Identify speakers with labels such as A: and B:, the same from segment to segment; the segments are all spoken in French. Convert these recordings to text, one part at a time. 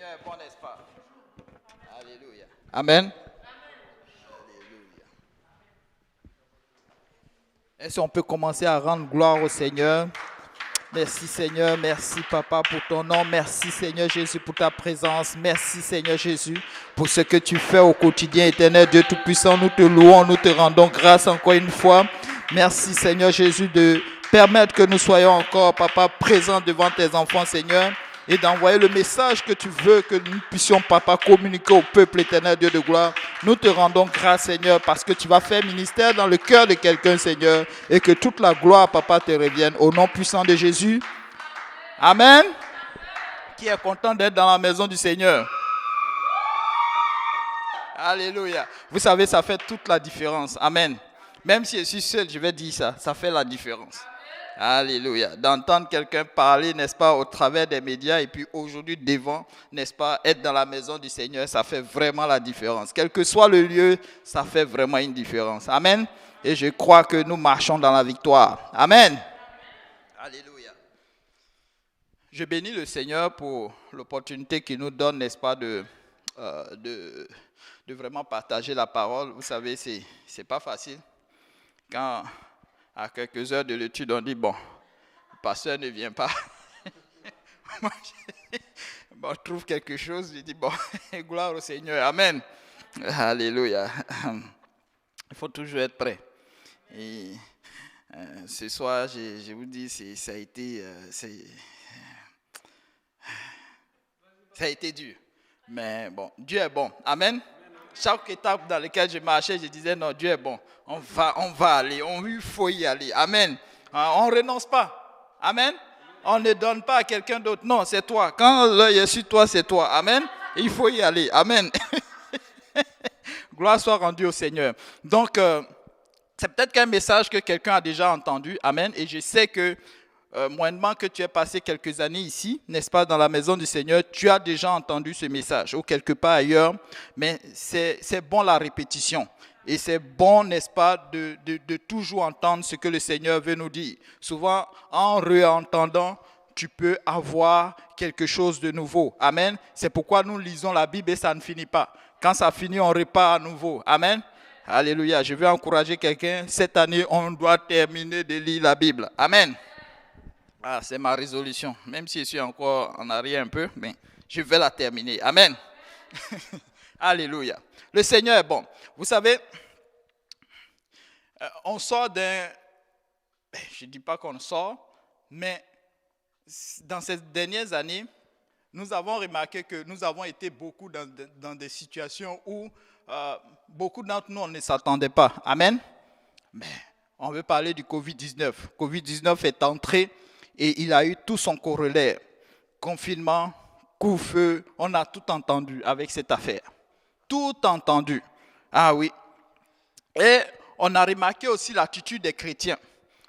A: Seigneur est bon, n'est-ce pas? Alléluia. Amen. Alléluia. Est-ce qu'on peut commencer à rendre gloire au Seigneur? Merci Seigneur, merci Papa pour ton nom, merci Seigneur Jésus pour ta présence, merci Seigneur Jésus pour ce que tu fais au quotidien, éternel Dieu Tout-Puissant, nous te louons, nous te rendons grâce encore une fois. Merci Seigneur Jésus de permettre que nous soyons encore, Papa, présents devant tes enfants Seigneur et d'envoyer le message que tu veux que nous puissions, Papa, communiquer au peuple éternel Dieu de gloire. Nous te rendons grâce Seigneur parce que tu vas faire ministère dans le cœur de quelqu'un Seigneur et que toute la gloire, Papa, te revienne au nom puissant de Jésus. Amen. Qui est content d'être dans la maison du Seigneur? Alléluia. Vous savez, ça fait toute la différence. Amen. Même si je suis seul, je vais dire ça. Ça fait la différence. Alléluia. D'entendre quelqu'un parler, n'est-ce pas, au travers des médias et puis aujourd'hui devant, n'est-ce pas, être dans la maison du Seigneur, ça fait vraiment la différence. Quel que soit le lieu, ça fait vraiment une différence. Amen. Et je crois que nous marchons dans la victoire. Amen. Alléluia. Je bénis le Seigneur pour l'opportunité qu'il nous donne, n'est-ce pas, de vraiment partager la parole. Vous savez, c'est pas facile. Quand à quelques heures de l'étude, on dit, bon, le pasteur ne vient pas. Moi, je trouve quelque chose, je dis, bon, gloire au Seigneur, amen. Alléluia. Il faut toujours être prêt. Et ce soir, je vous dis, ça a été dur. Mais bon, Dieu est bon, amen. Chaque étape dans laquelle je marchais, je disais, non, Dieu est bon. On va aller, il faut y aller. Amen. On ne renonce pas. Amen. On ne donne pas à quelqu'un d'autre. Non, c'est toi. Quand l'œil est sur toi, c'est toi. Amen. Et il faut y aller. Amen. Gloire soit rendue au Seigneur. Donc, c'est peut-être qu'un message que quelqu'un a déjà entendu. Amen. Et je sais que, moindrement que tu aies passé quelques années ici, n'est-ce pas, dans la maison du Seigneur, tu as déjà entendu ce message ou quelque part ailleurs, mais c'est bon la répétition. Et c'est bon, n'est-ce pas, de toujours entendre ce que le Seigneur veut nous dire. Souvent, en réentendant, tu peux avoir quelque chose de nouveau. Amen. C'est pourquoi nous lisons la Bible et ça ne finit pas. Quand ça finit, on repart à nouveau. Amen. Alléluia. Je veux encourager quelqu'un. Cette année, on doit terminer de lire la Bible. Amen. Ah, c'est ma résolution. Même si je suis encore en arrière un peu, mais je vais la terminer. Amen. Alléluia. Le Seigneur est bon. Vous savez, on sort d'un... Je ne dis pas qu'on sort, mais dans ces dernières années, nous avons remarqué que nous avons été beaucoup dans des situations où beaucoup d'entre nous, on ne s'attendait pas. Amen. Mais on veut parler du Covid-19. Covid-19 est entré et il a eu tout son corollaire. Confinement, couvre-feu, on a tout entendu avec cette affaire. Tout entendu. Ah oui. Et on a remarqué aussi l'attitude des chrétiens.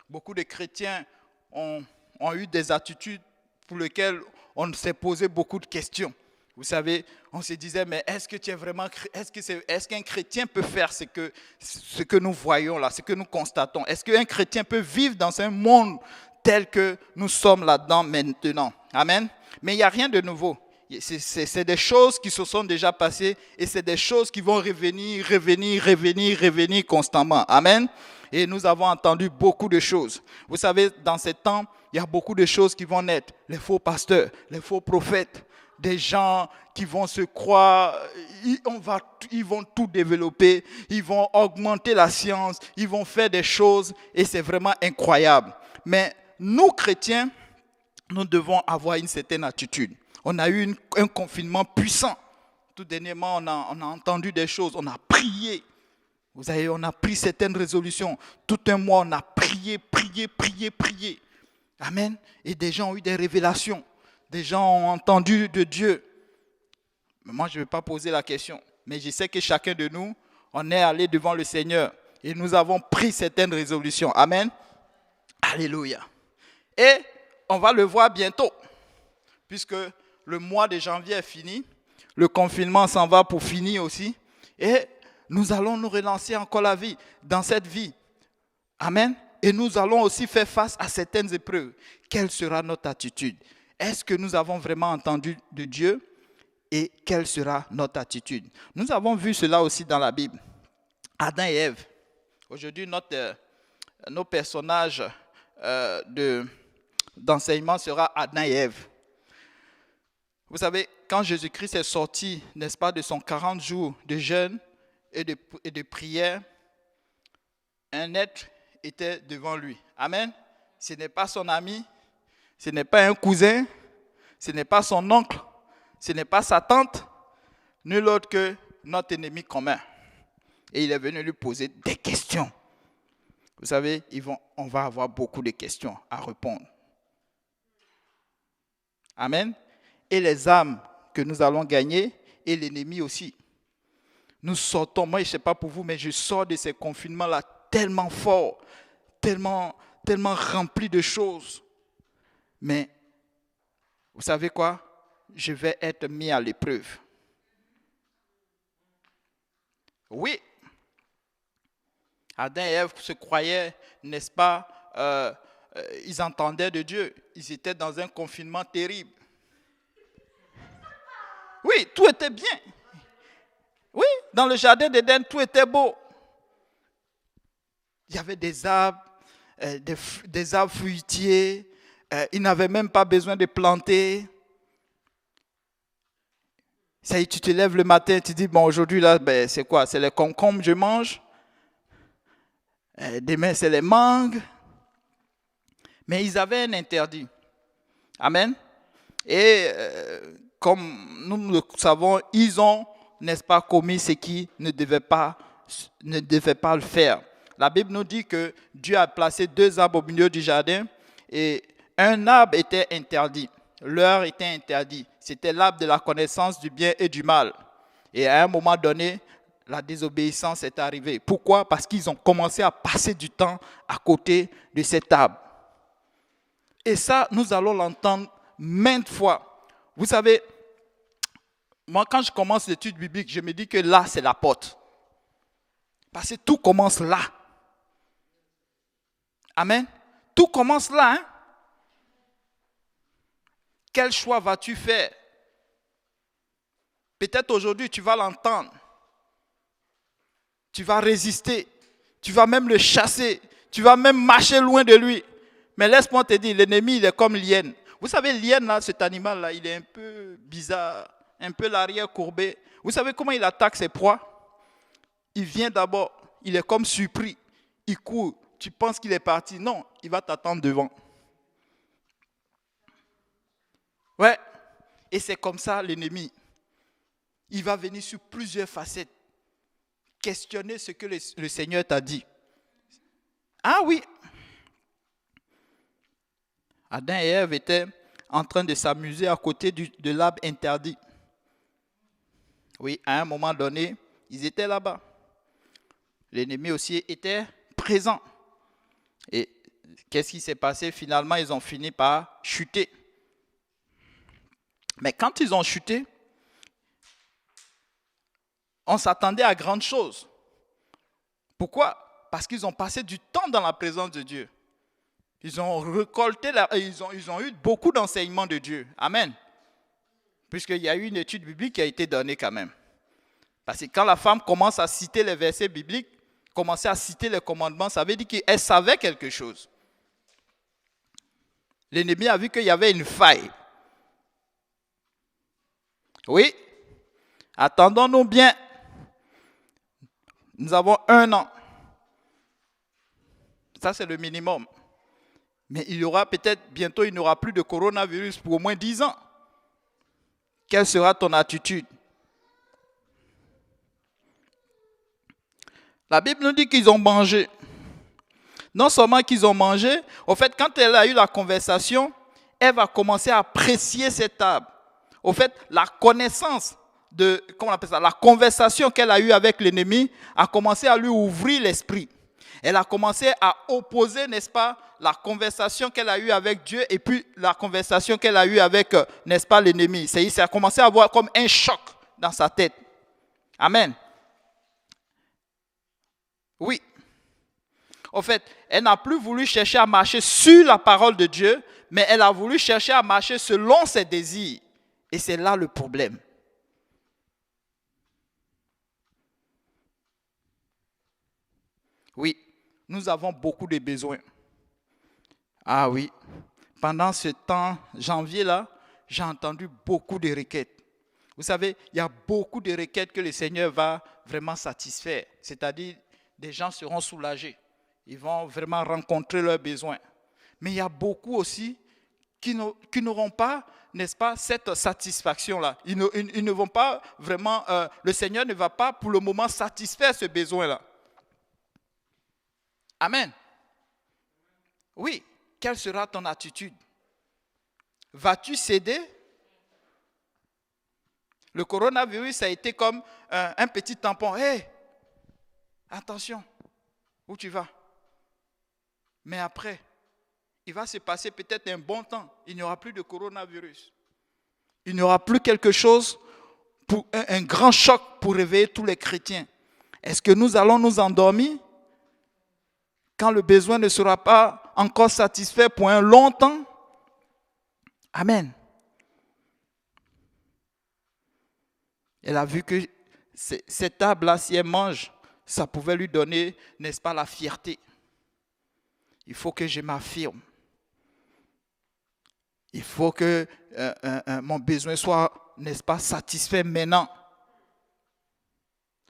A: Beaucoup de chrétiens ont eu des attitudes pour lesquelles on s'est posé beaucoup de questions. Vous savez, on se disait, mais est-ce que tu es vraiment, est-ce qu'un chrétien peut faire ce que nous voyons là, ce que nous constatons? Est-ce qu'un chrétien peut vivre dans un monde tel que nous sommes là-dedans maintenant? Amen. Mais il n'y a rien de nouveau. C'est des choses qui se sont déjà passées et c'est des choses qui vont revenir constamment. Amen. Et nous avons entendu beaucoup de choses. Vous savez, dans ces temps, il y a beaucoup de choses qui vont naître. Les faux pasteurs, les faux prophètes, des gens qui vont se croire, ils vont tout développer, ils vont augmenter la science, ils vont faire des choses et c'est vraiment incroyable. Mais nous, chrétiens, nous devons avoir une certaine attitude. On a eu un confinement puissant. Tout dernièrement, on a entendu des choses, on a prié. Vous savez, on a pris certaines résolutions. Tout un mois, on a prié. Amen. Et des gens ont eu des révélations. Des gens ont entendu de Dieu. Mais moi, je ne vais pas poser la question. Mais je sais que chacun de nous, on est allé devant le Seigneur. Et nous avons pris certaines résolutions. Amen. Alléluia. Et on va le voir bientôt. Puisque le mois de janvier est fini. Le confinement s'en va pour finir aussi. Et nous allons nous relancer encore la vie, dans cette vie. Amen. Et nous allons aussi faire face à certaines épreuves. Quelle sera notre attitude? Est-ce que nous avons vraiment entendu de Dieu? et quelle sera notre attitude. Nous avons vu cela aussi dans la Bible. Adam et Ève. Aujourd'hui, nos personnages d'enseignement sera Adam et Ève. Vous savez, quand Jésus-Christ est sorti, n'est-ce pas, de son 40 jours de jeûne et de prière, un être était devant lui. Amen. Ce n'est pas son ami, ce n'est pas un cousin, ce n'est pas son oncle, ce n'est pas sa tante, nul autre que notre ennemi commun. Et il est venu lui poser des questions. Vous savez, on va avoir beaucoup de questions à répondre. Amen. Et les âmes que nous allons gagner et l'ennemi aussi. Nous sortons, moi je ne sais pas pour vous, mais je sors de ces confinements-là tellement fort, tellement rempli de choses. Mais vous savez quoi? Je vais être mis à l'épreuve. Oui. Adam et Ève se croyaient, n'est-ce pas, ils entendaient de Dieu. Ils étaient dans un confinement terrible. Oui, tout était bien. Oui, dans le jardin d'Éden, tout était beau. Il y avait des arbres, des arbres fruitiers. Ils n'avaient même pas besoin de planter. Ça y est, tu te lèves le matin, tu dis, bon, aujourd'hui, là, c'est quoi? C'est les concombres que je mange. Demain, c'est les mangues. Mais ils avaient un interdit. Amen. Et comme nous le savons, ils ont, n'est-ce pas, commis ce qui ne devait pas le faire. La Bible nous dit que Dieu a placé 2 arbres au milieu du jardin et un arbre était interdit. Leur était interdit. C'était l'arbre de la connaissance du bien et du mal. Et à un moment donné, la désobéissance est arrivée. Pourquoi? Parce qu'ils ont commencé à passer du temps à côté de cet arbre. Et ça, nous allons l'entendre maintes fois. Vous savez, moi, quand je commence l'étude biblique, je me dis que là, c'est la porte. Parce que tout commence là. Amen. Tout commence là. Hein? Quel choix vas-tu faire? Peut-être aujourd'hui, tu vas l'entendre. Tu vas résister. Tu vas même le chasser. Tu vas même marcher loin de lui. Mais laisse-moi te dire, l'ennemi, il est comme l'hyène. Vous savez, l'hyène, là, cet animal-là, il est un peu bizarre, un peu l'arrière courbé. Vous savez comment il attaque ses proies? Il vient d'abord, il est comme surpris. Il court. Tu penses qu'il est parti. Non, il va t'attendre devant. Ouais. Et c'est comme ça l'ennemi. Il va venir sur plusieurs facettes. Questionner ce que le Seigneur t'a dit. Ah oui. Adam et Ève étaient en train de s'amuser à côté de l'arbre interdit. Oui, à un moment donné, ils étaient là-bas. L'ennemi aussi était présent. Et qu'est-ce qui s'est passé? Finalement, ils ont fini par chuter. Mais quand ils ont chuté, on s'attendait à grandes choses. Pourquoi? Parce qu'ils ont passé du temps dans la présence de Dieu. Ils ont récolté, ils ont eu beaucoup d'enseignements de Dieu. Amen. Puisqu'il y a eu une étude biblique qui a été donnée quand même. Parce que quand la femme commence à citer les versets bibliques, commencer à citer les commandements, ça veut dire qu'elle savait quelque chose. L'ennemi a vu qu'il y avait une faille. Oui, attendons-nous bien. Nous avons 1 an. Ça, c'est le minimum. Mais il y aura peut-être, bientôt, il n'y aura plus de coronavirus pour au moins 10 ans. Quelle sera ton attitude? La Bible nous dit qu'ils ont mangé. Non seulement qu'ils ont mangé, au fait, quand elle a eu la conversation, elle va commencer à apprécier cet arbre. Au fait, la connaissance comment on appelle ça, la conversation qu'elle a eue avec l'ennemi a commencé à lui ouvrir l'esprit. Elle a commencé à opposer, n'est-ce pas, la conversation qu'elle a eue avec Dieu et puis la conversation qu'elle a eue avec, n'est-ce pas, l'ennemi. Ça a commencé à avoir comme un choc dans sa tête. Amen. Oui. En fait, elle n'a plus voulu chercher à marcher sur la parole de Dieu, mais elle a voulu chercher à marcher selon ses désirs. Et c'est là le problème. Oui, nous avons beaucoup de besoins. Ah oui, pendant ce temps janvier-là, j'ai entendu beaucoup de requêtes. Vous savez, il y a beaucoup de requêtes que le Seigneur va vraiment satisfaire. C'est-à-dire, des gens seront soulagés. Ils vont vraiment rencontrer leurs besoins. Mais il y a beaucoup aussi qui n'auront pas, n'est-ce pas, cette satisfaction-là. Ils ne vont pas vraiment, le Seigneur ne va pas pour le moment satisfaire ce besoin-là. Amen. Oui, quelle sera ton attitude? Vas-tu céder? Le coronavirus a été comme un petit tampon. Hé, attention, où tu vas? Mais après, il va se passer peut-être un bon temps. Il n'y aura plus de coronavirus. Il n'y aura plus quelque chose, pour un grand choc pour réveiller tous les chrétiens. Est-ce que nous allons nous endormir quand le besoin ne sera pas encore satisfait pour un long temps? Amen. Elle a vu que cette table-là, si elle mange, ça pouvait lui donner, n'est-ce pas, la fierté. Il faut que je m'affirme. Il faut que mon besoin soit, n'est-ce pas, satisfait maintenant.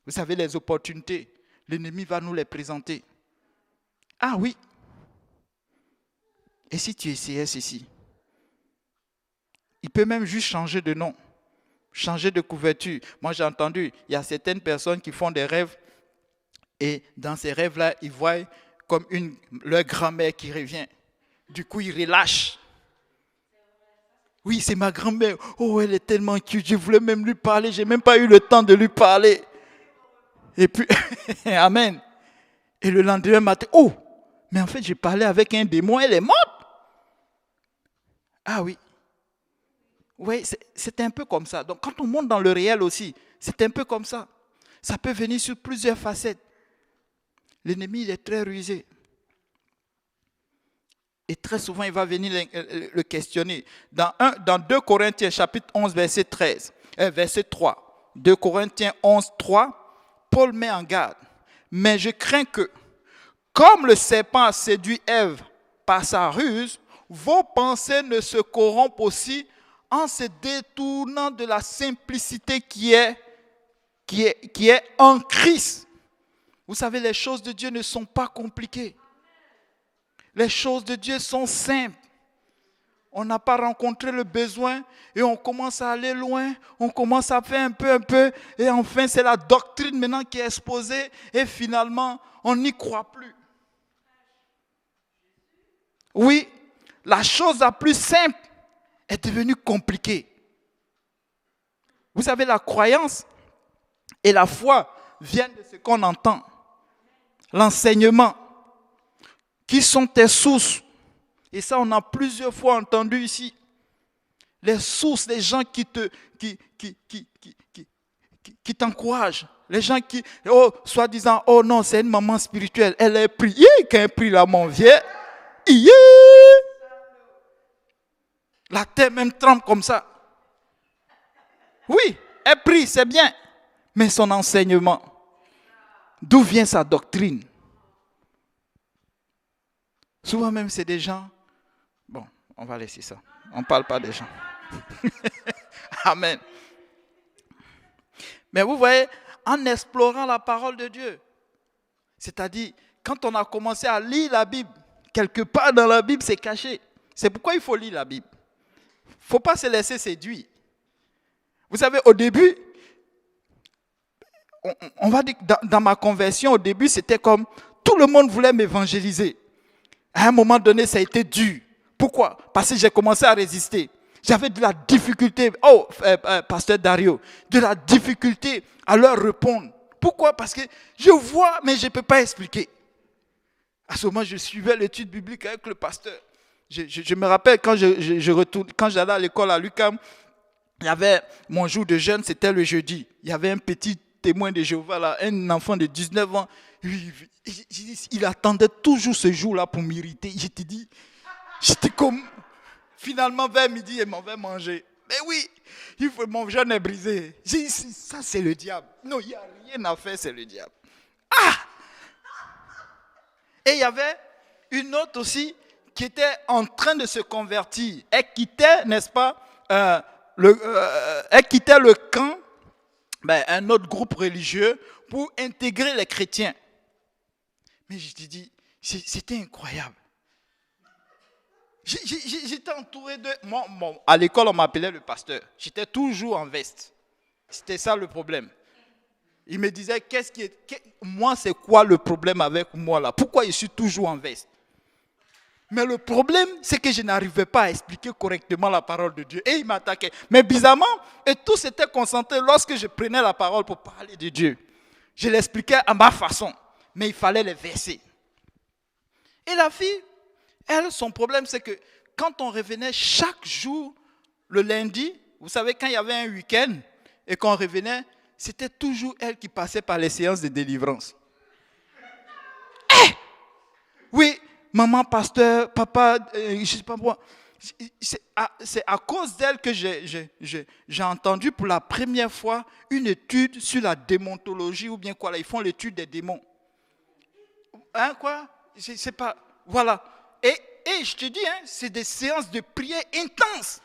A: Vous savez, les opportunités, l'ennemi va nous les présenter. Ah oui. Et si tu essayais ceci? Il peut même juste changer de nom, changer de couverture. Moi, j'ai entendu, il y a certaines personnes qui font des rêves et dans ces rêves-là, ils voient comme leur grand-mère qui revient. Du coup, ils relâchent. Oui, c'est ma grand-mère. Oh, elle est tellement cute. Je voulais même lui parler. Je n'ai même pas eu le temps de lui parler. Et puis, amen. Et le lendemain matin, oh, mais en fait, j'ai parlé avec un démon. Elle est morte. Ah oui. Oui, c'est un peu comme ça. Donc, quand on monte dans le réel aussi, c'est un peu comme ça. Ça peut venir sur plusieurs facettes. L'ennemi, il est très rusé. Et très souvent, il va venir le questionner. Dans 2 Corinthiens, chapitre 11, verset 3. 2 Corinthiens 11, 3, Paul met en garde. Mais je crains que, comme le serpent a séduit Ève par sa ruse, vos pensées ne se corrompent aussi en se détournant de la simplicité qui est en Christ. Vous savez, les choses de Dieu ne sont pas compliquées. Les choses de Dieu sont simples. On n'a pas rencontré le besoin et on commence à aller loin, on commence à faire un peu, et enfin c'est la doctrine maintenant qui est exposée et finalement on n'y croit plus. Oui, la chose la plus simple est devenue compliquée. Vous savez, la croyance et la foi viennent de ce qu'on entend. L'enseignement. Qui sont tes sources? Et ça, on a plusieurs fois entendu ici. Les sources, les gens qui t'encouragent. Les gens qui, soi-disant, oh non, c'est une maman spirituelle. Elle a prié, quand elle prie là, mon vieux. La terre même tremble comme ça. Oui, elle prie, c'est bien. Mais son enseignement, d'où vient sa doctrine? Souvent même, c'est des gens... Bon, on va laisser ça. On ne parle pas des gens. Amen. Mais vous voyez, en explorant la parole de Dieu, c'est-à-dire, quand on a commencé à lire la Bible, quelque part dans la Bible, c'est caché. C'est pourquoi il faut lire la Bible. Il ne faut pas se laisser séduire. Vous savez, au début, on va dire que dans ma conversion, au début, c'était comme tout le monde voulait m'évangéliser. À un moment donné, ça a été dur. Pourquoi? Parce que j'ai commencé à résister. J'avais de la difficulté, pasteur Dario, de la difficulté à leur répondre. Pourquoi? Parce que je vois, mais je ne peux pas expliquer. À ce moment, je suivais l'étude biblique avec le pasteur. Je me rappelle quand quand j'allais à l'école à l'UQAM, il y avait mon jour de jeûne, c'était le jeudi. Il y avait un petit témoin de Jéhovah, là, un enfant de 19 ans. Il attendait toujours ce jour-là pour m'irriter. J'étais comme, finalement vers midi, il m'en va manger. Mais oui, mon jeûne est brisé. J'ai dit, ça c'est le diable. Non, il n'y a rien à faire, c'est le diable. Ah! Et il y avait une autre aussi qui était en train de se convertir. Elle quittait, n'est-ce pas, elle quittait le camp, un autre groupe religieux, pour intégrer les chrétiens. Mais je te dis, c'était incroyable. J'étais entouré de... Moi, à l'école, on m'appelait le pasteur. J'étais toujours en veste. C'était ça le problème. Il me disait, moi, c'est quoi le problème avec moi là? Pourquoi je suis toujours en veste? Mais le problème, c'est que je n'arrivais pas à expliquer correctement la parole de Dieu. Et il m'attaquait. Mais bizarrement, et tous s'étaient concentrés lorsque je prenais la parole pour parler de Dieu. Je l'expliquais à ma façon, mais il fallait les verser. Et la fille, elle, son problème, c'est que quand on revenait chaque jour, le lundi, vous savez, quand il y avait un week-end, et qu'on revenait, c'était toujours elle qui passait par les séances de délivrance. Oui, maman, pasteur, papa, je ne sais pas moi. C'est à cause d'elle que j'ai entendu pour la première fois une étude sur la démontologie ou bien quoi là. Ils font l'étude des démons. Hein, quoi? Je ne sais pas. Voilà. Et je te dis, hein, c'est des séances de prière intenses.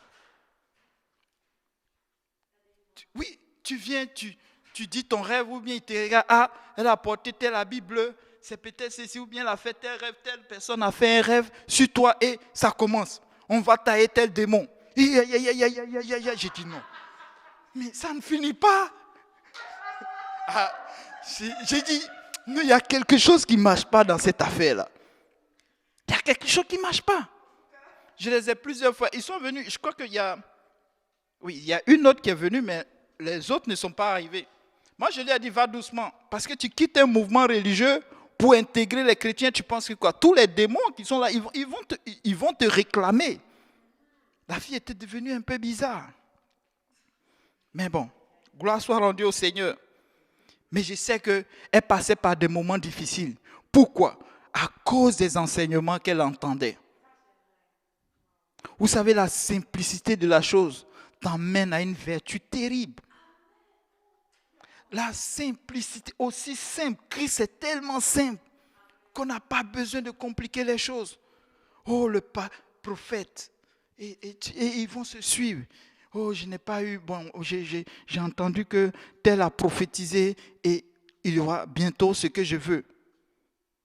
A: Oui, tu viens, tu dis ton rêve ou bien il te regarde. Ah, elle a porté telle habit bleu. C'est peut-être ceci ou bien elle a fait tel rêve, telle personne a fait un rêve sur toi et ça commence. On va tailler tel démon. J'ai dit non. Mais ça ne finit pas. Ah, j'ai dit, il y a quelque chose qui ne marche pas dans cette affaire-là. Il y a quelque chose qui ne marche pas. Je les ai plusieurs fois. Ils sont venus, je crois qu'il y a... Oui, il y a une autre qui est venue, mais les autres ne sont pas arrivés. Moi, je lui ai dit, va doucement. Parce que tu quittes un mouvement religieux pour intégrer les chrétiens, tu penses que quoi? Tous les démons qui sont là, ils vont te réclamer. La fille était devenue un peu bizarre. Mais bon, gloire soit rendue au Seigneur. Mais je sais qu'elle passait par des moments difficiles. Pourquoi? À cause des enseignements qu'elle entendait. Vous savez, la simplicité de la chose t'emmène à une vertu terrible. La simplicité, aussi simple. Christ est tellement simple qu'on n'a pas besoin de compliquer les choses. Oh, le prophète. Et ils vont se suivre. Oh, je n'ai pas eu... Bon, j'ai entendu que tel a prophétisé et il y aura bientôt ce que je veux.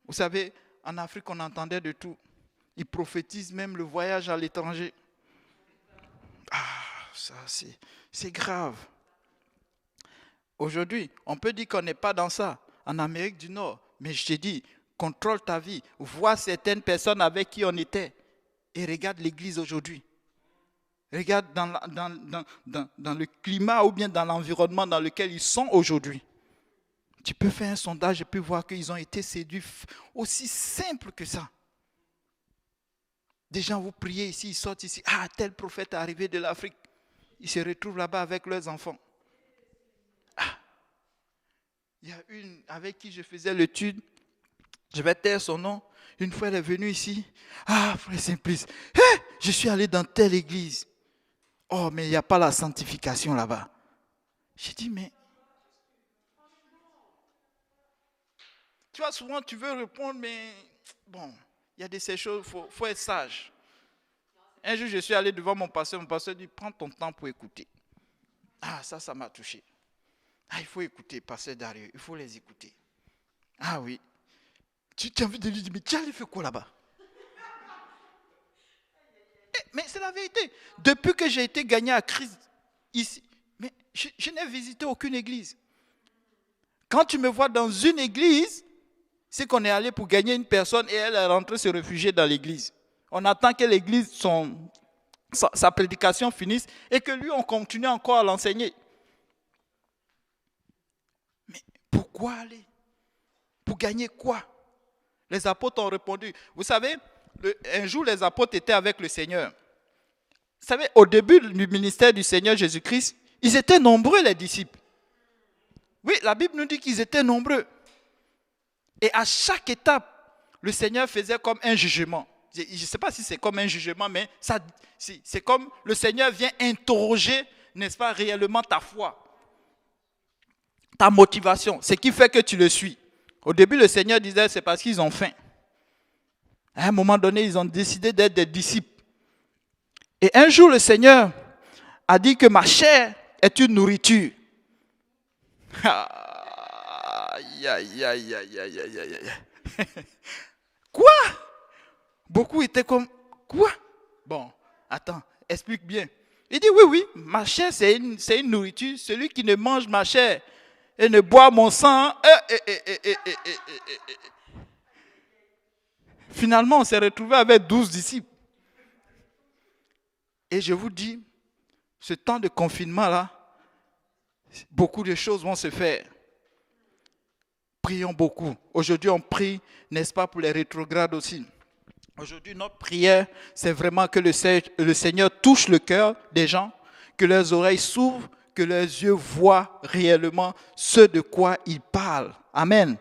A: Vous savez, en Afrique, on entendait de tout. Ils prophétisent même le voyage à l'étranger. Ah, ça, c'est grave. Aujourd'hui, on peut dire qu'on n'est pas dans ça, en Amérique du Nord. Mais je te dis, contrôle ta vie. Vois certaines personnes avec qui on était. Et regarde l'église aujourd'hui. Regarde dans le climat ou bien dans l'environnement dans lequel ils sont aujourd'hui. Tu peux faire un sondage et puis voir qu'ils ont été séduits aussi simple que ça. Des gens, vous priez ici, ils sortent ici. Ah, tel prophète est arrivé de l'Afrique. Ils se retrouvent là-bas avec leurs enfants. Ah, il y a une avec qui je faisais l'étude. Je vais taire son nom. Une fois, elle est venue ici. Ah, frère Simplice, je suis allé dans telle église. Oh, mais il n'y a pas la sanctification là-bas. J'ai dit, mais... Tu vois, souvent, tu veux répondre, mais... Bon, il y a de ces choses, il faut être sage. Un jour, je suis allé devant mon pasteur dit, prends ton temps pour écouter. Ah, ça m'a touché. Ah, il faut écouter, pasteur Dario, il faut les écouter. Ah oui. Tu as envie de lui dire, mais tu as fait quoi là-bas? Mais c'est la vérité. Depuis que j'ai été gagné à Christ ici, mais je n'ai visité aucune église. Quand tu me vois dans une église, c'est qu'on est allé pour gagner une personne et elle est rentrée se réfugier dans l'église. On attend que l'église, sa prédication finisse et que lui, on continue encore à l'enseigner. Mais pourquoi aller? Pour gagner quoi? Les apôtres ont répondu. Vous savez, un jour, les apôtres étaient avec le Seigneur. Vous savez, au début du ministère du Seigneur Jésus-Christ, ils étaient nombreux, les disciples. Oui, la Bible nous dit qu'ils étaient nombreux. Et à chaque étape, le Seigneur faisait comme un jugement. Je ne sais pas si c'est comme un jugement, mais c'est comme le Seigneur vient interroger, n'est-ce pas, réellement ta foi, ta motivation, ce qui fait que tu le suis. Au début, le Seigneur disait, c'est parce qu'ils ont faim. À un moment donné, ils ont décidé d'être des disciples. Et un jour, le Seigneur a dit que ma chair est une nourriture. Aïe, aïe, aïe, aïe, aïe, aïe, aïe. Quoi? Beaucoup étaient comme, quoi? Bon, attends, explique bien. Il dit, oui, oui, ma chair, c'est une nourriture. Celui qui ne mange ma chair et ne boit mon sang. Finalement, on s'est retrouvé avec 12 disciples. Et je vous dis, ce temps de confinement-là, beaucoup de choses vont se faire. Prions beaucoup. Aujourd'hui, on prie, n'est-ce pas, pour les rétrogrades aussi. Aujourd'hui, notre prière, c'est vraiment que le Seigneur touche le cœur des gens, que leurs oreilles s'ouvrent, que leurs yeux voient réellement ce de quoi ils parlent. Amen.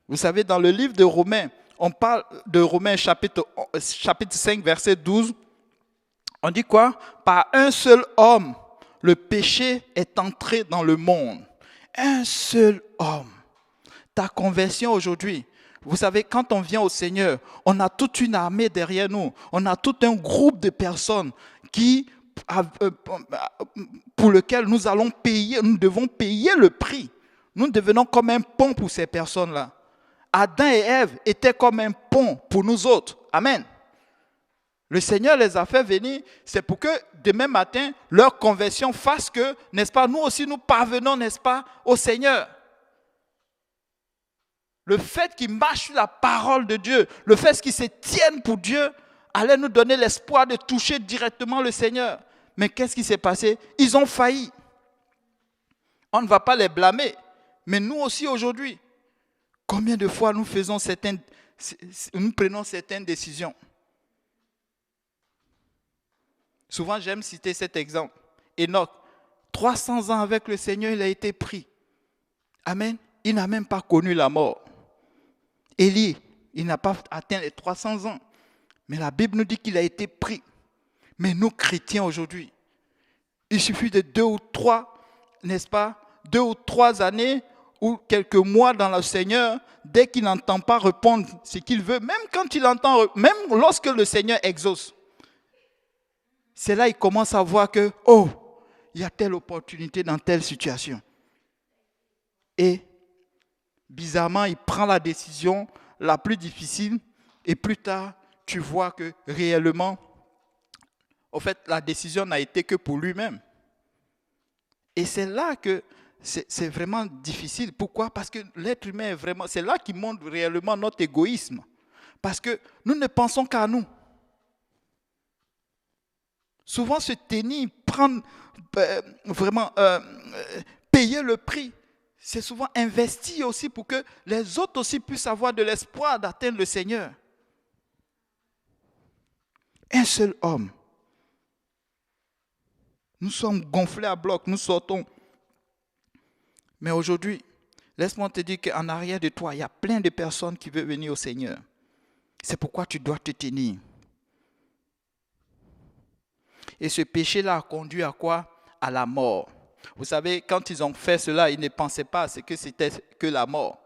A: Vous savez, dans le livre de Romains, on parle de Romains chapitre 5, verset 12. On dit quoi? Par un seul homme, le péché est entré dans le monde. Un seul homme. Ta conversion aujourd'hui, vous savez, quand on vient au Seigneur, on a toute une armée derrière nous. On a tout un groupe de personnes pour lequel nous allons payer, nous devons payer le prix. Nous devenons comme un pont pour ces personnes-là. Adam et Ève étaient comme un pont pour nous autres. Amen. Le Seigneur les a fait venir, c'est pour que demain matin, leur conversion fasse que, n'est-ce pas, nous aussi nous parvenons, n'est-ce pas, au Seigneur. Le fait qu'ils marchent sur la parole de Dieu, le fait qu'ils se tiennent pour Dieu, allait nous donner l'espoir de toucher directement le Seigneur. Mais qu'est-ce qui s'est passé? Ils ont failli. On ne va pas les blâmer. Mais nous aussi aujourd'hui, combien de fois nous prenons certaines décisions? Souvent, j'aime citer cet exemple. Enoch, 300 ans avec le Seigneur, il a été pris. Amen. Il n'a même pas connu la mort. Élie, il n'a pas atteint les 300 ans. Mais la Bible nous dit qu'il a été pris. Mais nous, chrétiens aujourd'hui, il suffit de 2 ou 3, n'est-ce pas, 2 ou 3 années ou quelques mois dans le Seigneur, dès qu'il n'entend pas répondre ce qu'il veut, même quand il entend, même lorsque le Seigneur exauce, c'est là qu'il commence à voir que, oh, il y a telle opportunité dans telle situation. Et bizarrement, il prend la décision la plus difficile et plus tard, tu vois que réellement, en fait, la décision n'a été que pour lui-même. Et c'est là que c'est vraiment difficile. Pourquoi? Parce que l'être humain est vraiment, c'est là qu'il montre réellement notre égoïsme. Parce que nous ne pensons qu'à nous. Souvent, se tenir, prendre, vraiment payer le prix, c'est souvent investir aussi pour que les autres aussi puissent avoir de l'espoir d'atteindre le Seigneur. Un seul homme. Nous sommes gonflés à bloc, nous sortons. Mais aujourd'hui, laisse-moi te dire qu'en arrière de toi, il y a plein de personnes qui veulent venir au Seigneur. C'est pourquoi tu dois te tenir. Et ce péché-là a conduit à quoi? À la mort. Vous savez, quand ils ont fait cela, ils ne pensaient pas que c'était que la mort.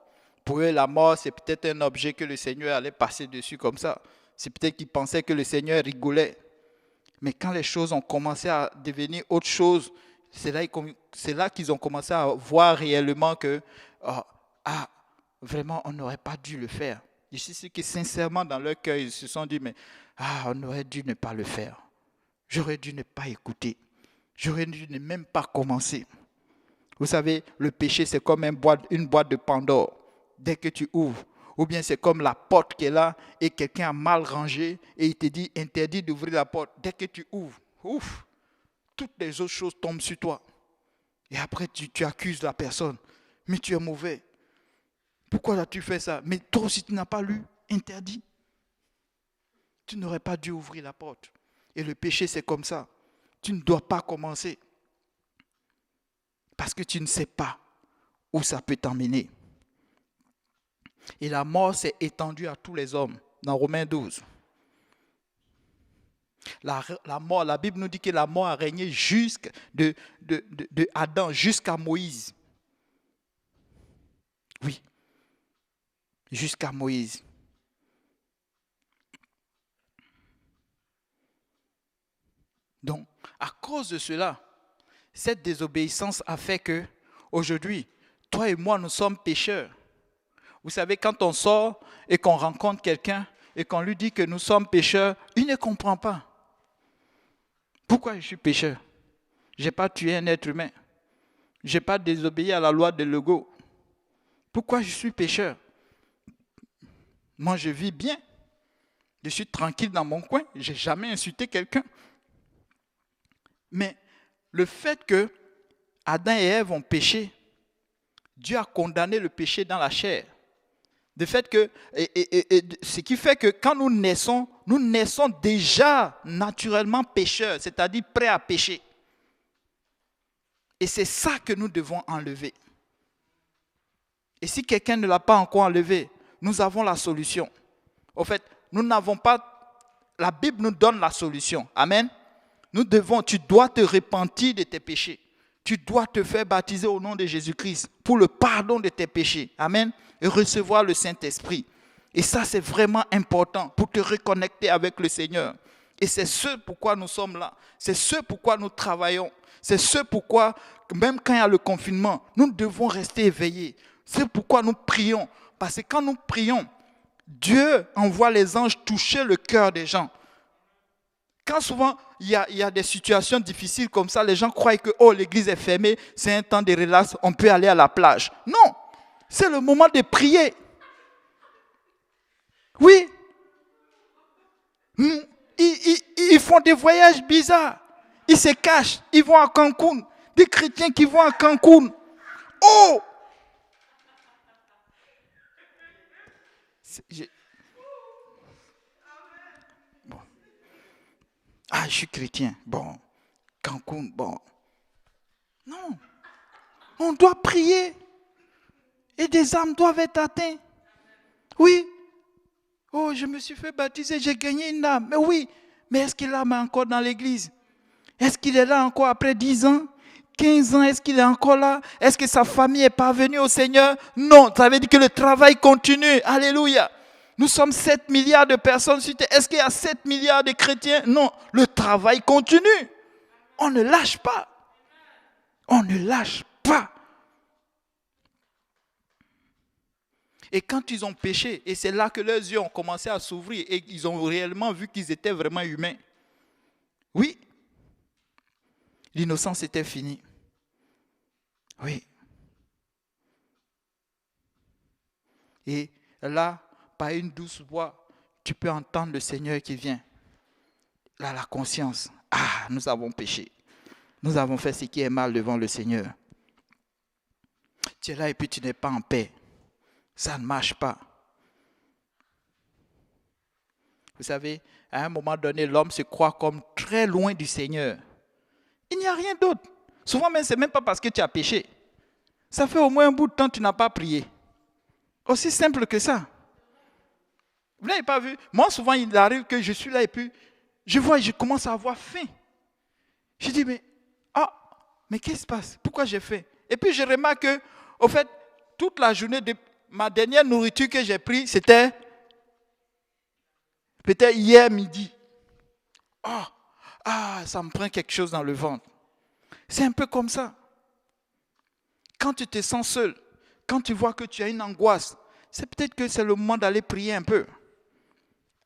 A: Pour eux, la mort, c'est peut-être un objet que le Seigneur allait passer dessus comme ça. C'est peut-être qu'ils pensaient que le Seigneur rigolait. Mais quand les choses ont commencé à devenir autre chose, c'est là qu'ils ont commencé à voir réellement que, vraiment, on n'aurait pas dû le faire. Je suis sûr que sincèrement, dans leur cœur, ils se sont dit, mais on aurait dû ne pas le faire. J'aurais dû ne pas écouter. J'aurais dû ne même pas commencer. Vous savez, le péché, c'est comme une boîte de Pandore. Dès que tu ouvres, ou bien c'est comme la porte qui est là et quelqu'un a mal rangé et il te dit interdit d'ouvrir la porte. Dès que tu ouvres, ouf, toutes les autres choses tombent sur toi. Et après, tu accuses la personne. Mais tu es mauvais. Pourquoi as-tu fait ça? Mais toi aussi, tu n'as pas lu interdit. Tu n'aurais pas dû ouvrir la porte. Et le péché, c'est comme ça. Tu ne dois pas commencer. Parce que tu ne sais pas où ça peut t'emmener. Et la mort s'est étendue à tous les hommes. Dans Romains 12. La mort, la Bible nous dit que la mort a régné de Adam jusqu'à Moïse. Oui. Jusqu'à Moïse. À cause de cela, cette désobéissance a fait que, aujourd'hui, toi et moi, nous sommes pécheurs. Vous savez, quand on sort et qu'on rencontre quelqu'un et qu'on lui dit que nous sommes pécheurs, il ne comprend pas. Pourquoi je suis pécheur? Je n'ai pas tué un être humain. Je n'ai pas désobéi à la loi de l'ego. Pourquoi je suis pécheur? Moi, je vis bien. Je suis tranquille dans mon coin. Je n'ai jamais insulté quelqu'un. Mais le fait que Adam et Ève ont péché, Dieu a condamné le péché dans la chair. De fait que, ce qui fait que quand nous naissons déjà naturellement pécheurs, c'est-à-dire prêts à pécher. Et c'est ça que nous devons enlever. Et si quelqu'un ne l'a pas encore enlevé, nous avons la solution. Au fait, nous n'avons pas... La Bible nous donne la solution. Amen. Tu dois te repentir de tes péchés. Tu dois te faire baptiser au nom de Jésus-Christ pour le pardon de tes péchés. Amen. Et recevoir le Saint-Esprit. Et ça, c'est vraiment important pour te reconnecter avec le Seigneur. Et c'est ce pourquoi nous sommes là. C'est ce pourquoi nous travaillons. C'est ce pourquoi, même quand il y a le confinement, nous devons rester éveillés. C'est pourquoi nous prions. Parce que quand nous prions, Dieu envoie les anges toucher le cœur des gens. Quand souvent il y a des situations difficiles comme ça, les gens croient que l'église est fermée, c'est un temps de relax, on peut aller à la plage. Non, c'est le moment de prier. Oui. Ils font des voyages bizarres. Ils se cachent, ils vont à Cancun. Des chrétiens qui vont à Cancun. Oh! Bon. Ah, je suis chrétien. Bon. Cancun, bon. Non. On doit prier. Et des âmes doivent être atteintes. Oui. Oh, je me suis fait baptiser, j'ai gagné une âme. Mais oui. Mais est-ce qu'il l'âme est encore dans l'église? Est-ce qu'il est là encore après 10 ans? 15 ans, est-ce qu'il est encore là? Est-ce que sa famille est parvenue au Seigneur? Non, ça veut dire que le travail continue. Alléluia. Nous sommes 7 milliards de personnes sur terre. Est-ce qu'il y a 7 milliards de chrétiens? Non, le travail continue. On ne lâche pas. On ne lâche pas. Et quand ils ont péché, et c'est là que leurs yeux ont commencé à s'ouvrir et ils ont réellement vu qu'ils étaient vraiment humains. Oui, l'innocence était finie. Oui. Et là, par une douce voix, tu peux entendre le Seigneur qui vient. Là, la conscience. Ah, nous avons péché. Nous avons fait ce qui est mal devant le Seigneur. Tu es là et puis tu n'es pas en paix. Ça ne marche pas. Vous savez, à un moment donné, l'homme se croit comme très loin du Seigneur. Il n'y a rien d'autre. Souvent, même, ce n'est même pas parce que tu as péché. Ça fait au moins un bout de temps que tu n'as pas prié. Aussi simple que ça. Vous n'avez pas vu? Moi, souvent, il arrive que je suis là et puis je vois et je commence à avoir faim. Je dis, mais qu'est-ce qui se passe? Pourquoi j'ai faim? Et puis, je remarque que, au fait, toute la journée, ma dernière nourriture que j'ai prise, c'était peut-être hier midi. Ça me prend quelque chose dans le ventre. C'est un peu comme ça. Quand tu te sens seul, quand tu vois que tu as une angoisse, c'est peut-être que c'est le moment d'aller prier un peu.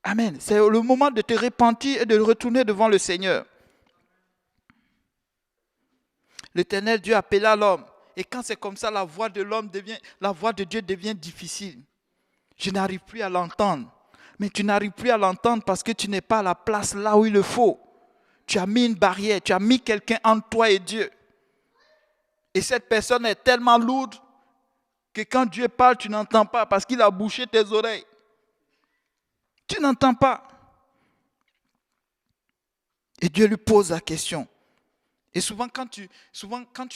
A: Amen. C'est le moment de te repentir et de retourner devant le Seigneur. L'Éternel Dieu appela l'homme. Et quand c'est comme ça, la voix de Dieu devient difficile. Je n'arrive plus à l'entendre. Mais tu n'arrives plus à l'entendre parce que tu n'es pas à la place là où il le faut. Tu as mis une barrière, tu as mis quelqu'un entre toi et Dieu. Et cette personne est tellement lourde que quand Dieu parle, tu n'entends pas parce qu'il a bouché tes oreilles. Tu n'entends pas. Et Dieu lui pose la question. Et souvent quand tu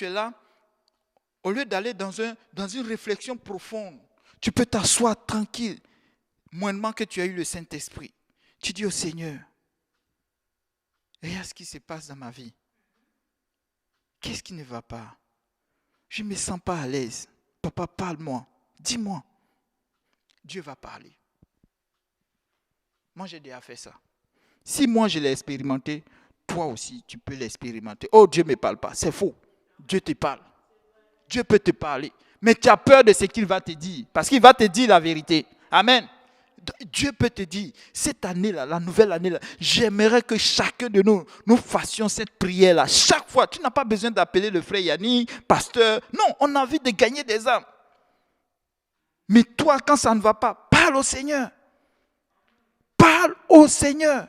A: es là, au lieu d'aller dans une réflexion profonde, tu peux t'asseoir tranquille, moindrement que tu as eu le Saint-Esprit. Tu dis au Seigneur, regarde ce qui se passe dans ma vie. Qu'est-ce qui ne va pas? Je ne me sens pas à l'aise. Papa, parle-moi. Dis-moi. Dieu va parler. Moi, j'ai déjà fait ça. Si moi, je l'ai expérimenté, toi aussi, tu peux l'expérimenter. Oh, Dieu ne me parle pas. C'est faux. Dieu te parle. Dieu peut te parler. Mais tu as peur de ce qu'il va te dire. Parce qu'il va te dire la vérité. Amen. Dieu peut te dire, cette année-là, la nouvelle année-là, j'aimerais que chacun de nous fassions cette prière-là. Chaque fois, tu n'as pas besoin d'appeler le frère Yannick, pasteur. Non, on a envie de gagner des âmes. Mais toi, quand ça ne va pas, parle au Seigneur. Parle au Seigneur.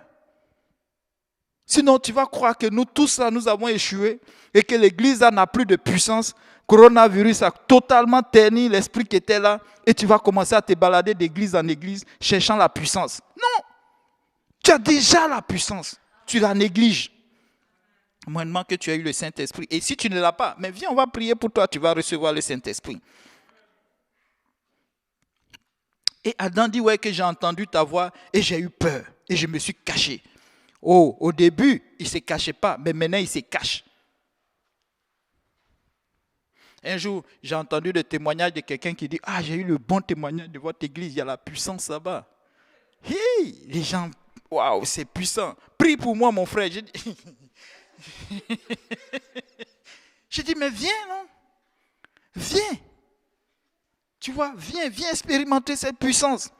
A: Sinon, tu vas croire que nous tous là, nous avons échoué et que l'église là n'a plus de puissance. Coronavirus a totalement terni l'esprit qui était là et tu vas commencer à te balader d'église en église cherchant la puissance. Non, tu as déjà la puissance. Tu la négliges. Moindrement que tu as eu le Saint-Esprit. Et si tu ne l'as pas, mais viens, on va prier pour toi, tu vas recevoir le Saint-Esprit. Et Adam dit, ouais, que j'ai entendu ta voix et j'ai eu peur et je me suis caché. Oh, au début, il ne se cachait pas, mais maintenant, il se cache. Un jour, j'ai entendu le témoignage de quelqu'un qui dit, ah, j'ai eu le bon témoignage de votre église, il y a la puissance là-bas. Hey, les gens, waouh, c'est puissant. Prie pour moi, mon frère. J'ai dit, mais viens, non? Viens. Tu vois, viens expérimenter cette puissance.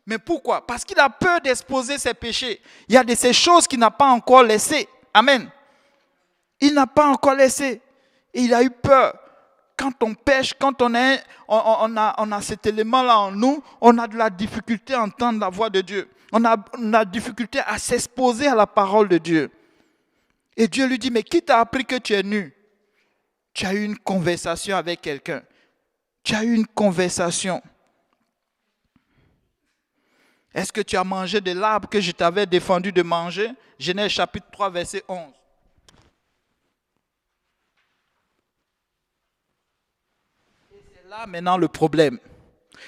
A: Mais pourquoi? Parce qu'il a peur d'exposer ses péchés. Il y a de ces choses qu'il n'a pas encore laissées. Amen. Il n'a pas encore laissé. Et il a eu peur. Quand on pêche, quand on a cet élément-là en nous, on a de la difficulté à entendre la voix de Dieu. On a de la difficulté à s'exposer à la parole de Dieu. Et Dieu lui dit, mais qui t'a appris que tu es nu? Tu as eu une conversation avec quelqu'un. Tu as eu une conversation. Est-ce que tu as mangé de l'arbre que je t'avais défendu de manger? Genèse chapitre 3, verset 11. Et c'est là maintenant le problème.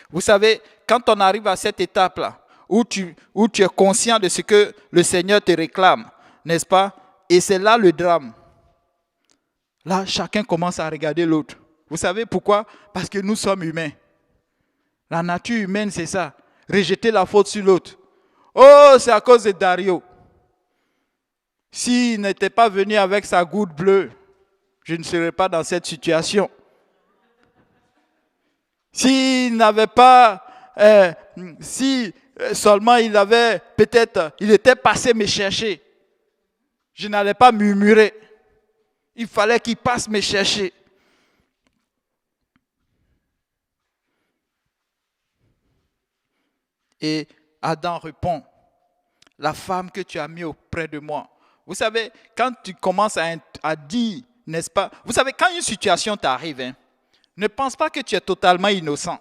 A: Vous savez, quand on arrive à cette étape-là, où tu es conscient de ce que le Seigneur te réclame, n'est-ce pas? Et c'est là le drame. Là, chacun commence à regarder l'autre. Vous savez pourquoi? Parce que nous sommes humains. La nature humaine, c'est ça. Rejeter la faute sur l'autre. Oh, c'est à cause de Dario. S'il n'était pas venu avec sa goutte bleue, je ne serais pas dans cette situation. S'il n'avait pas, si seulement il avait peut-être, il était passé me chercher, je n'allais pas murmurer. Il fallait qu'il passe me chercher. Et Adam répond, la femme que tu as mis auprès de moi. Vous savez, quand tu commences à dire, n'est-ce pas? Vous savez, quand une situation t'arrive, ne pense pas que tu es totalement innocent.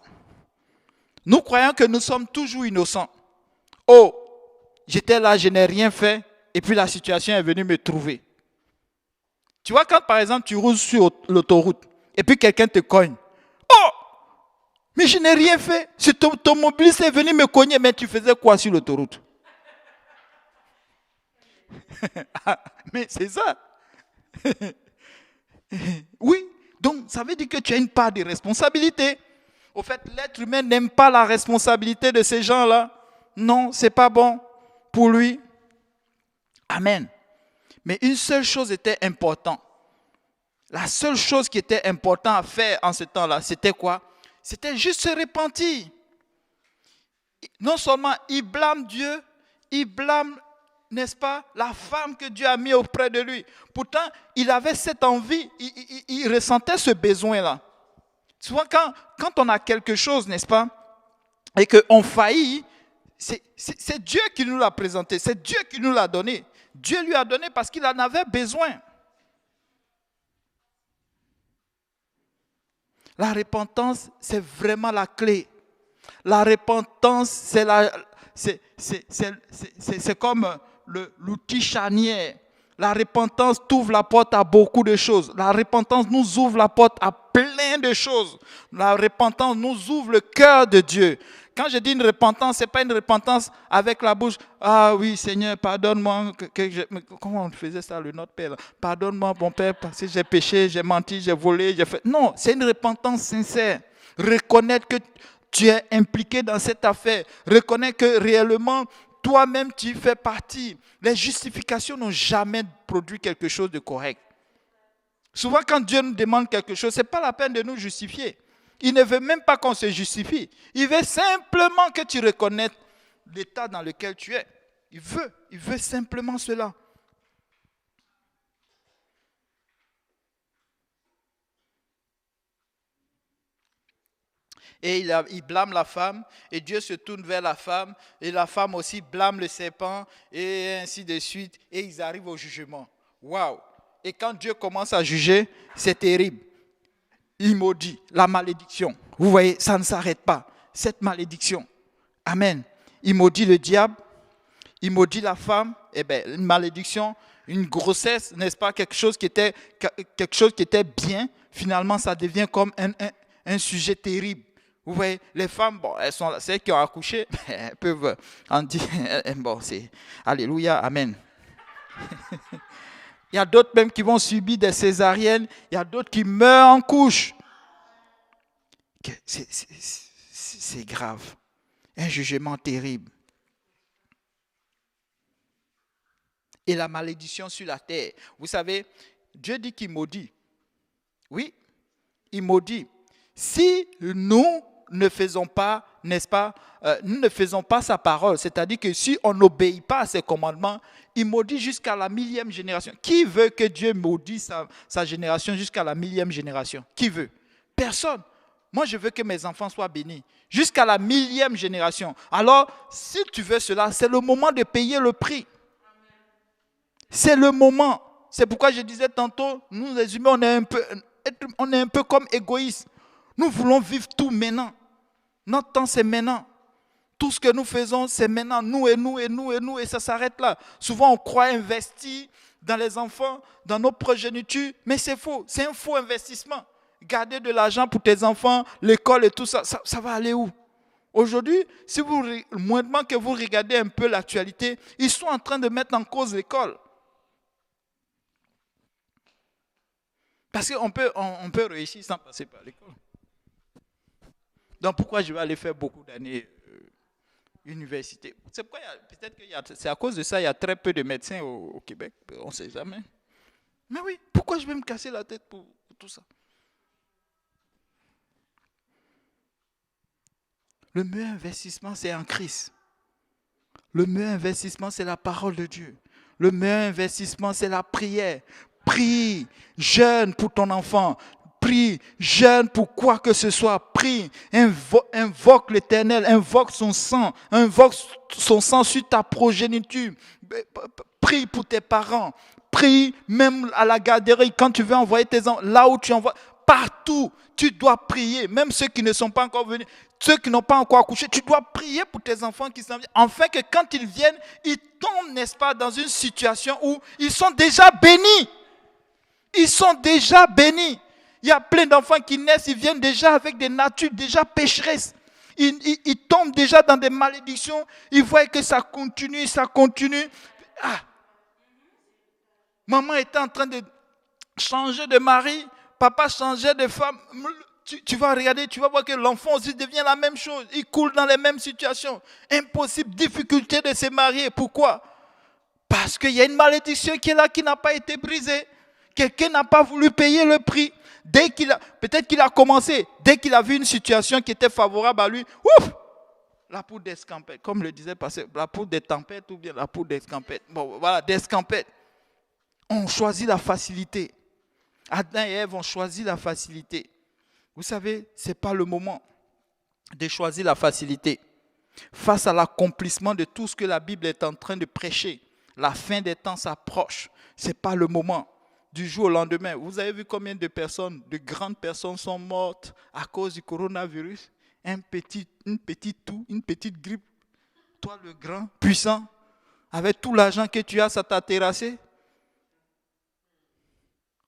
A: Nous croyons que nous sommes toujours innocents. Oh, j'étais là, je n'ai rien fait, et puis la situation est venue me trouver. Tu vois, quand par exemple tu roules sur l'autoroute, et puis quelqu'un te cogne. Oh! Mais je n'ai rien fait. Si ton automobiliste est venu me cogner, mais tu faisais quoi sur l'autoroute? Mais c'est ça. Oui, donc ça veut dire que tu as une part de responsabilité. Au fait, l'être humain n'aime pas la responsabilité de ces gens-là. Non, c'est pas bon pour lui. Amen. Mais une seule chose était importante. La seule chose qui était importante à faire en ce temps-là, c'était quoi? C'était juste se repentir. Non seulement il blâme Dieu, il blâme, n'est-ce pas, la femme que Dieu a mis auprès de lui. Pourtant, il avait cette envie, il ressentait ce besoin-là. Tu vois, quand on a quelque chose, n'est-ce pas, et qu'on faillit, c'est Dieu qui nous l'a présenté, c'est Dieu qui nous l'a donné. Dieu lui a donné parce qu'il en avait besoin. La repentance, c'est vraiment la clé. La repentance, c'est comme l'outil charnière. La repentance t'ouvre la porte à beaucoup de choses. La repentance nous ouvre la porte à plein de choses. La repentance nous ouvre le cœur de Dieu. Quand je dis une repentance, ce n'est pas une repentance avec la bouche. Ah oui, Seigneur, pardonne-moi. Comment on faisait ça, le Notre Père? Pardonne-moi, mon Père, parce que j'ai péché, j'ai menti, j'ai volé, j'ai fait. Non, c'est une repentance sincère. Reconnaître que tu es impliqué dans cette affaire. Reconnaître que réellement, toi-même tu fais partie. Les justifications n'ont jamais produit quelque chose de correct. Souvent quand Dieu nous demande quelque chose, ce n'est pas la peine de nous justifier. Il ne veut même pas qu'on se justifie. Il veut simplement que tu reconnaisses l'état dans lequel tu es. Il veut simplement cela. Et il blâme la femme, et Dieu se tourne vers la femme, et la femme aussi blâme le serpent, et ainsi de suite, et ils arrivent au jugement. Waouh! Et quand Dieu commence à juger, c'est terrible. Il maudit la malédiction. Vous voyez, ça ne s'arrête pas. Cette malédiction. Amen. Il maudit le diable, il maudit la femme, eh bien, une malédiction, une grossesse, n'est-ce pas, quelque chose qui était bien, finalement ça devient comme un sujet terrible. Vous voyez, les femmes, bon, elles sont là, celles qui ont accouché, elles peuvent en dire, bon, c'est alléluia, amen. Il y a d'autres même qui vont subir des césariennes, il y a d'autres qui meurent en couche. C'est grave, un jugement terrible. Et la malédiction sur la terre. Vous savez, Dieu dit qu'il maudit. Oui, il maudit. Si nous ne faisons pas, n'est-ce pas, nous ne faisons pas sa parole, c'est-à-dire que si on n'obéit pas à ses commandements, il maudit jusqu'à la 1000e génération. Qui veut que Dieu maudisse sa génération jusqu'à la 1000e génération? Qui veut? Personne. Moi, je veux que mes enfants soient bénis jusqu'à la 1000e génération. Alors, si tu veux cela, c'est le moment de payer le prix. C'est le moment. C'est pourquoi je disais tantôt, nous les humains, on est un peu comme égoïstes. Nous voulons vivre tout maintenant. Notre temps, c'est maintenant. Tout ce que nous faisons, c'est maintenant. Nous, et ça s'arrête là. Souvent, on croit investir dans les enfants, dans nos progénitures, mais c'est faux. C'est un faux investissement. Garder de l'argent pour tes enfants, l'école et tout ça, ça va aller où? Aujourd'hui, si moindrement que vous regardez un peu l'actualité, ils sont en train de mettre en cause l'école. Parce qu'on peut réussir sans passer par l'école. Donc pourquoi je vais aller faire beaucoup d'années université? C'est pourquoi peut-être que c'est à cause de ça il y a très peu de médecins au Québec. On ne sait jamais. Mais oui, pourquoi je vais me casser la tête pour tout ça? Le meilleur investissement, c'est en Christ. Le meilleur investissement, c'est la parole de Dieu. Le meilleur investissement, c'est la prière. Prie, jeûne pour ton enfant. Prie, jeûne pour quoi que ce soit. Prie, invoque l'Éternel, invoque son sang sur ta progéniture. Prie pour tes parents. Prie même à la garderie quand tu veux envoyer tes enfants. Là où tu envoies, partout, tu dois prier. Même ceux qui ne sont pas encore venus, ceux qui n'ont pas encore accouché, tu dois prier pour tes enfants qui s'en viennent. Afin que quand ils viennent, ils tombent, n'est-ce pas, dans une situation où ils sont déjà bénis. Ils sont déjà bénis. Il y a plein d'enfants qui naissent, ils viennent déjà avec des natures déjà pécheresses. Ils tombent déjà dans des malédictions. Ils voient que ça continue. Ah. Maman était en train de changer de mari. Papa changeait de femme. Tu vas regarder, tu vas voir que l'enfant aussi devient la même chose. Il coule dans les mêmes situations. Impossible, difficulté de se marier. Pourquoi? Parce qu'il y a une malédiction qui est là, qui n'a pas été brisée. Quelqu'un n'a pas voulu payer le prix. Peut-être qu'il a commencé, dès qu'il a vu une situation qui était favorable à lui, ouf, la poudre d'escampette, comme le disait passé, la poudre des tempêtes ou bien la poudre d'escampette. Bon, voilà, d'escampette. On choisit la facilité. Adam et Ève ont choisi la facilité. Vous savez, ce n'est pas le moment de choisir la facilité. Face à l'accomplissement de tout ce que la Bible est en train de prêcher, la fin des temps s'approche. Ce n'est pas le moment. Du jour au lendemain, vous avez vu combien de personnes, de grandes personnes sont mortes à cause du coronavirus? Une petite toux, une petite grippe. Toi, le grand, puissant, avec tout l'argent que tu as, ça t'a terrassé?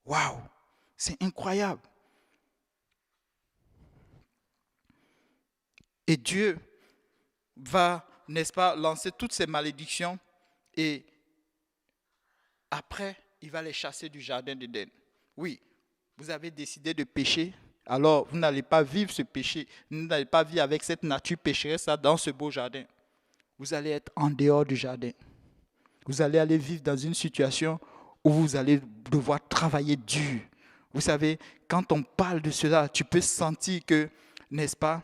A: Waouh, c'est incroyable. Et Dieu va, n'est-ce pas, lancer toutes ces malédictions et après, il va les chasser du jardin d'Éden. Oui, vous avez décidé de pécher, alors vous n'allez pas vivre ce péché, vous n'allez pas vivre avec cette nature pécheresse dans ce beau jardin. vous allez être en dehors du jardin. Vous allez aller vivre dans une situation où vous allez devoir travailler dur. Vous savez, quand on parle de cela, tu peux sentir que, n'est-ce pas,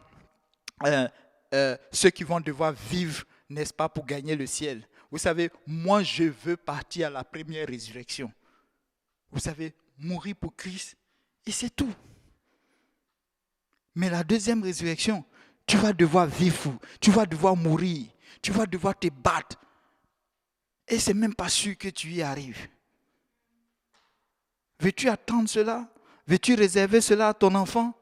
A: ceux qui vont devoir vivre, n'est-ce pas, pour gagner le ciel. Vous savez, moi, je veux partir à la première résurrection. Vous savez, mourir pour Christ, et c'est tout. Mais la deuxième résurrection, tu vas devoir vivre, tu vas devoir mourir, tu vas devoir te battre. Et ce n'est même pas sûr que tu y arrives. Veux-tu attendre cela? Veux-tu réserver cela à ton enfant?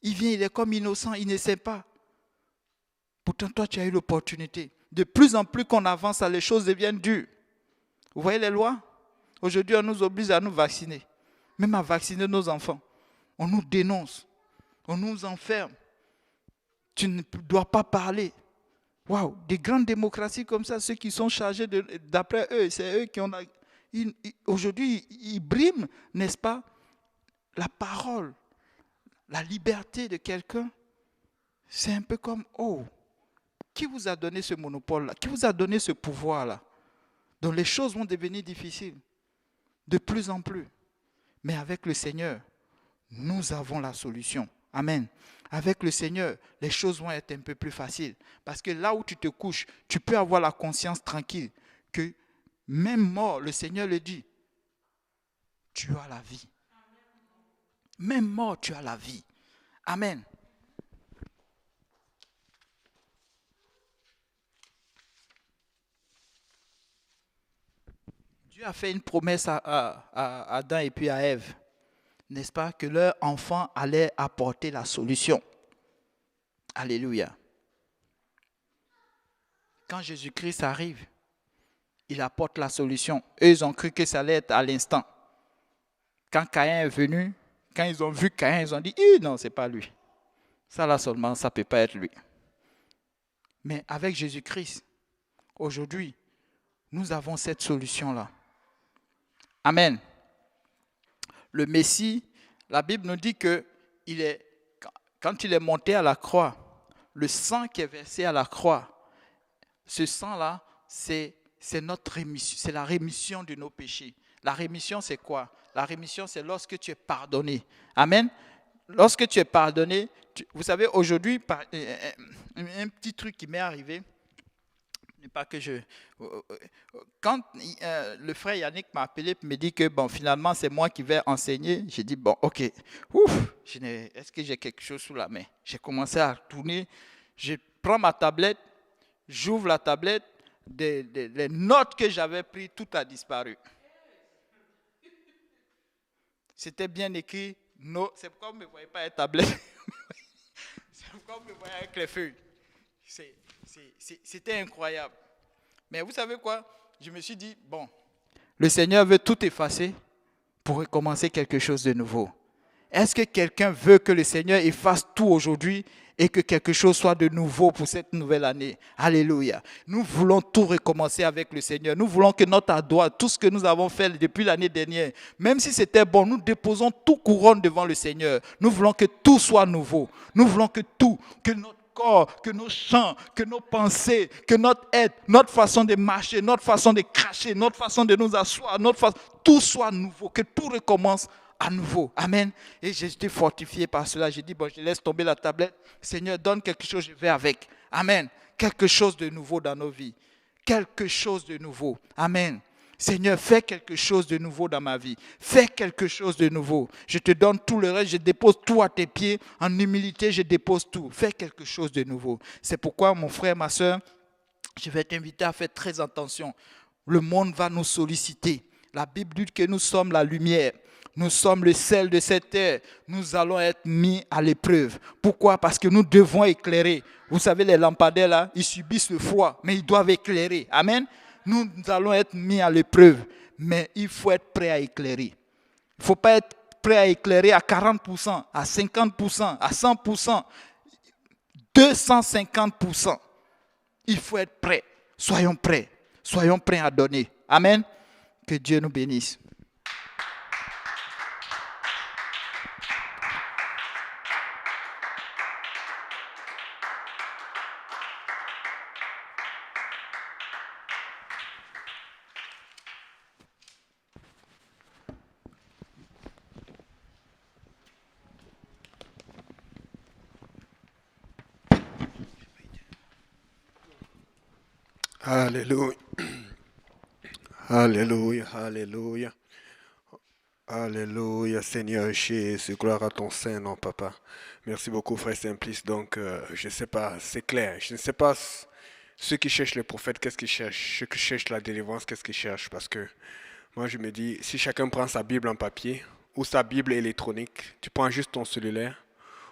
A: Il vient, il est comme innocent, il ne sait pas. Pourtant, toi, tu as eu l'opportunité. De plus en plus qu'on avance, les choses deviennent dures. Vous voyez les lois? Aujourd'hui, on nous oblige à nous vacciner. Même à vacciner nos enfants. On nous dénonce. On nous enferme. Tu ne dois pas parler. Waouh, des grandes démocraties comme ça, ceux qui sont chargés d'après eux, c'est eux qui ont... Aujourd'hui, ils briment, n'est-ce pas, la parole, la liberté de quelqu'un. C'est un peu comme, oh, qui vous a donné ce monopole-là? Qui vous a donné ce pouvoir-là? Donc les choses vont devenir difficiles, de plus en plus. Mais avec le Seigneur, nous avons la solution. Amen. Avec le Seigneur, les choses vont être un peu plus faciles. Parce que là où tu te couches, tu peux avoir la conscience tranquille que même mort, le Seigneur le dit, tu as la vie. Même mort, tu as la vie. Amen. Dieu a fait une promesse à Adam et puis à Ève. N'est-ce pas, que leur enfant allait apporter la solution. Alléluia. Quand Jésus-Christ arrive, il apporte la solution. Eux, ils ont cru que ça allait être à l'instant. Quand Caïn est venu, quand ils ont vu Caïn, ils ont dit, non, ce n'est pas lui. Ça là seulement, ça ne peut pas être lui. Mais avec Jésus-Christ, aujourd'hui, nous avons cette solution-là. Amen. Le Messie, la Bible nous dit que quand il est monté à la croix, le sang qui est versé à la croix, ce sang-là, c'est notre rémission, c'est la rémission de nos péchés. La rémission, c'est quoi? La rémission, c'est lorsque tu es pardonné. Amen. Lorsque tu es pardonné, vous savez, aujourd'hui, un petit truc qui m'est arrivé, pas que quand le frère Yannick m'a appelé et me dit que bon, finalement c'est moi qui vais enseigner, j'ai dit bon, ok, est-ce que j'ai quelque chose sous la main? J'ai commencé à tourner, je prends ma tablette, j'ouvre la tablette, les notes que j'avais prises, tout a disparu. C'était bien écrit, c'est pourquoi vous ne me voyez pas avec tablette, c'est pourquoi vous me voyez avec les feuilles. C'était incroyable. Mais vous savez quoi? Je me suis dit, bon, le Seigneur veut tout effacer pour recommencer quelque chose de nouveau. Est-ce que quelqu'un veut que le Seigneur efface tout aujourd'hui et que quelque chose soit de nouveau pour cette nouvelle année? Alléluia. Nous voulons tout recommencer avec le Seigneur. Nous voulons que notre adoi, tout ce que nous avons fait depuis l'année dernière, même si c'était bon, nous déposons tout couronne devant le Seigneur. Nous voulons que tout soit nouveau. Nous voulons que notre corps, que nos chants, que nos pensées, que notre être, notre façon de marcher, notre façon de cracher, notre façon de nous asseoir, tout soit nouveau, que tout recommence à nouveau. Amen. Et j'ai été fortifié par cela. J'ai dit, bon, je laisse tomber la tablette. Seigneur, donne quelque chose, je vais avec. Amen. Quelque chose de nouveau dans nos vies. Quelque chose de nouveau. Amen. Seigneur, fais quelque chose de nouveau dans ma vie. Fais quelque chose de nouveau. Je te donne tout le reste, je dépose tout à tes pieds. En humilité, je dépose tout. Fais quelque chose de nouveau. C'est pourquoi, mon frère, ma soeur, je vais t'inviter à faire très attention. Le monde va nous solliciter. La Bible dit que nous sommes la lumière. Nous sommes le sel de cette terre. Nous allons être mis à l'épreuve. Pourquoi? Parce que nous devons éclairer. Vous savez, les lampadaires, là, ils subissent le froid, mais ils doivent éclairer. Amen. Nous allons être mis à l'épreuve, mais il faut être prêt à éclairer. Il ne faut pas être prêt à éclairer à 40%, à 50%, à 100%, 250%. Il faut être prêt. Soyons prêts. Soyons prêts à donner. Amen. Que Dieu nous bénisse.
B: Alléluia, Alléluia, Alléluia, Alléluia, Seigneur Jésus, gloire à ton Saint-Nom, Papa. Merci beaucoup, Frère Simplice. Donc, je ne sais pas, c'est clair. Je ne sais pas ceux qui cherchent le prophète, qu'est-ce qu'ils cherchent. Ceux qui cherchent la délivrance, qu'est-ce qu'ils cherchent. Parce que moi, je me dis, si chacun prend sa Bible en papier ou sa Bible électronique, tu prends juste ton cellulaire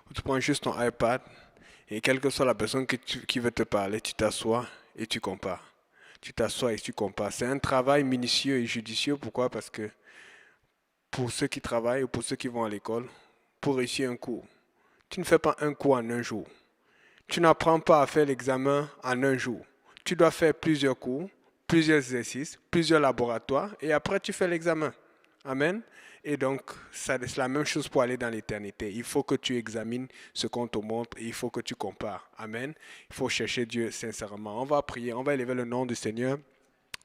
B: ou tu prends juste ton iPad et quelle que soit la personne qui veut te parler, tu t'assois et tu compares. Tu t'assois et tu compares. C'est un travail minutieux et judicieux. Pourquoi? Parce que pour ceux qui travaillent ou pour ceux qui vont à l'école, pour réussir un cours, tu ne fais pas un cours en un jour. Tu n'apprends pas à faire l'examen en un jour. Tu dois faire plusieurs cours, plusieurs exercices, plusieurs laboratoires et après tu fais l'examen. Amen. Et donc, c'est la même chose pour aller dans l'éternité. Il faut que tu examines ce qu'on te montre et il faut que tu compares. Amen. Il faut chercher Dieu sincèrement. On va prier, on va élever le nom du Seigneur.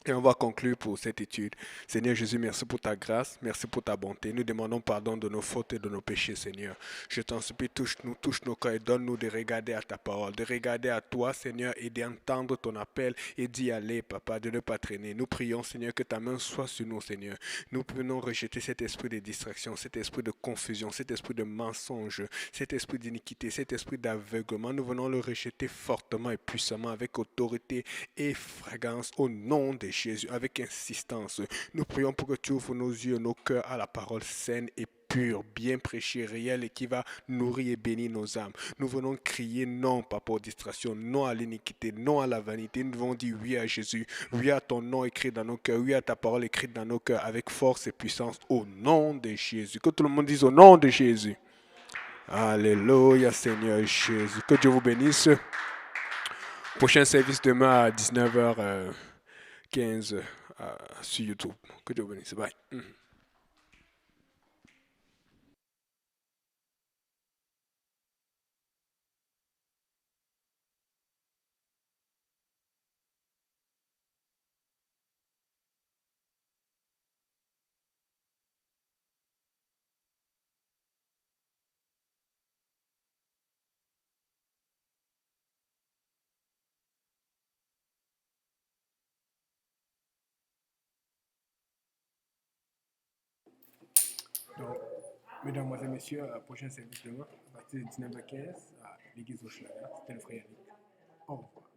B: Et on va conclure pour cette étude. Seigneur Jésus, merci pour ta grâce, merci pour ta bonté. Nous demandons pardon de nos fautes et de nos péchés, Seigneur. Je t'en supplie, touche nos cœurs et donne-nous de regarder à ta parole, de regarder à toi, Seigneur, et d'entendre ton appel et d'y aller, Papa, de ne pas traîner. Nous prions, Seigneur, que ta main soit sur nous, Seigneur. Nous venons rejeter cet esprit de distraction, cet esprit de confusion, cet esprit de mensonge, cet esprit d'iniquité, cet esprit d'aveuglement. Nous venons le rejeter fortement et puissamment avec autorité et fragrance au nom de Jésus, avec insistance. Nous prions pour que tu ouvres nos yeux, nos cœurs à la parole saine et pure, bien prêchée, réelle et qui va nourrir et bénir nos âmes. Nous venons crier non, pas pour distraction, non à l'iniquité, non à la vanité. Nous devons dire oui à Jésus, oui à ton nom écrit dans nos cœurs, oui à ta parole écrite dans nos cœurs, avec force et puissance au nom de Jésus. Que tout le monde dise au nom de Jésus. Alléluia, Seigneur Jésus. Que Dieu vous bénisse. Prochain service demain à 19h15 sur YouTube. Que Dieu vous bénisse. Bye. Donc, mesdames et messieurs, prochain service demain à partir de 19h15 à l'église Hochelaga. C'était le frère Yannick. Au revoir.